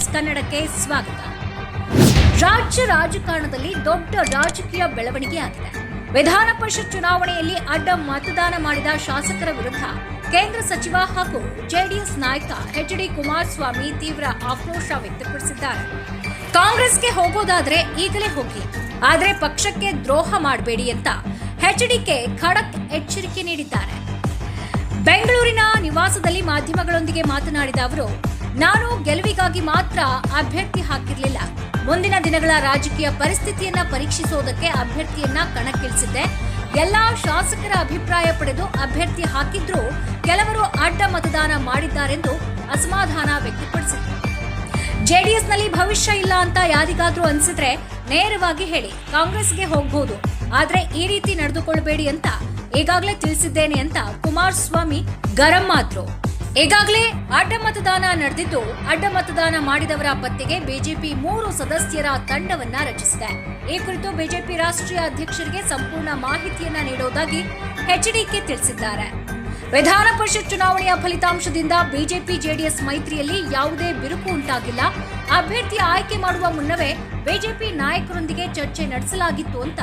News ಕನ್ನಡಕ್ಕೆ ಸ್ವಾಗತ. ರಾಜ್ಯ ರಾಜಕಾರಣದಲ್ಲಿ ದೊಡ್ಡ ರಾಜಕೀಯ ಬೆಳವಣಿಗೆ ಆಗಿದೆ. ವಿಧಾನ ಪರಿಷತ್ ಚುನಾವಣೆಯಲ್ಲಿ ಅಡ್ಡ ಮತದಾನ ಮಾಡಿದ ಶಾಸಕರ ವಿರುದ್ಧ ಕೇಂದ್ರ ಸಚಿವ ಹಾಗೂ ಜೆಡಿಎಸ್ ನಾಯಕ ಎಚ್.ಡಿ. ಕುಮಾರಸ್ವಾಮಿ ತೀವ್ರ ಆಕ್ರೋಶ ವ್ಯಕ್ತಪಡಿಸಿದ್ದಾರೆ. ಕಾಂಗ್ರೆಸ್ಗೆ ಹೋಗೋದಾದ್ರೆ ಈಗಲೇ ಹೋಗಿ, ಆದರೆ ಪಕ್ಷಕ್ಕೆ ದ್ರೋಹ ಮಾಡಬೇಡಿ ಅಂತ ಎಚ್.ಡಿ.ಕೆ ಖಡಕ್ ಎಚ್ಚರಿಕೆ ನೀಡಿದ್ದಾರೆ. ಬೆಂಗಳೂರಿನ ನಿವಾಸದಲ್ಲಿ ಮಾಧ್ಯಮಗಳೊಂದಿಗೆ ಮಾತನಾಡಿದ ಅವರು, ನಾನು ಗೆಲುವಿಗಾಗಿ ಮಾತ್ರ ಅಭ್ಯರ್ಥಿ ಹಾಕಿರಲಿಲ್ಲ. ಮುಂದಿನ ದಿನಗಳ ರಾಜಕೀಯ ಪರಿಸ್ಥಿತಿಯನ್ನ ಪರೀಕ್ಷಿಸೋದಕ್ಕೆ ಅಭ್ಯರ್ಥಿಯನ್ನ ಕಣಕ್ಕಿಳಿಸಿದ್ದೆ. ಎಲ್ಲಾ ಶಾಸಕರ ಅಭಿಪ್ರಾಯ ಪಡೆದು ಅಭ್ಯರ್ಥಿ ಹಾಕಿದ್ರೂ ಕೆಲವರು ಅಡ್ಡ ಮತದಾನ ಮಾಡಿದ್ದಾರೆಂದು ಅಸಮಾಧಾನ ವ್ಯಕ್ತಪಡಿಸಿದರು. ಜೆಡಿಎಸ್ನಲ್ಲಿ ಭವಿಷ್ಯ ಇಲ್ಲ ಅಂತ ಯಾರಿಗಾದ್ರೂ ಅನ್ಸಿದ್ರೆ ನೇರವಾಗಿ ಹೇಳಿ, ಕಾಂಗ್ರೆಸ್ಗೆ ಹೋಗಬಹುದು, ಆದ್ರೆ ಈ ರೀತಿ ನಡೆದುಕೊಳ್ಳಬೇಡಿ ಅಂತ ಈಗಾಗಲೇ ತಿಳಿಸಿದ್ದೇನೆ ಅಂತ ಕುಮಾರಸ್ವಾಮಿ ಗರಂ ಆದ್ರು. ಈಗಾಗಲೇ ಅಡ್ಡ ಮತದಾನ ನಡೆದಿದ್ದು, ಅಡ್ಡ ಮತದಾನ ಮಾಡಿದವರ ಪತ್ತೆಗೆ ಬಿಜೆಪಿ 3 ಸದಸ್ಯರ ತಂಡವನ್ನ ರಚಿಸಿದೆ. ಈ ಕುರಿತು ಬಿಜೆಪಿ ರಾಷ್ಟ್ರೀಯ ಅಧ್ಯಕ್ಷರಿಗೆ ಸಂಪೂರ್ಣ ಮಾಹಿತಿಯನ್ನ ನೀಡುವುದಾಗಿ ಎಚ್.ಡಿ.ಕೆ ತಿಳಿಸಿದ್ದಾರೆ. ವಿಧಾನ ಪರಿಷತ್ ಚುನಾವಣೆಯ ಫಲಿತಾಂಶದಿಂದ ಬಿಜೆಪಿ ಜೆಡಿಎಸ್ ಮೈತ್ರಿಯಲ್ಲಿ ಯಾವುದೇ ಬಿರುಕು ಉಂಟಾಗಿಲ್ಲ. ಅಭ್ಯರ್ಥಿ ಆಯ್ಕೆ ಮಾಡುವ ಮುನ್ನವೇ ಬಿಜೆಪಿ ನಾಯಕರೊಂದಿಗೆ ಚರ್ಚೆ ನಡೆಸಲಾಗಿತ್ತು ಅಂತ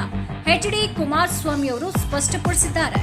ಎಚ್.ಡಿ. ಕುಮಾರಸ್ವಾಮಿ ಅವರು ಸ್ಪಷ್ಟಪಡಿಸಿದ್ದಾರೆ.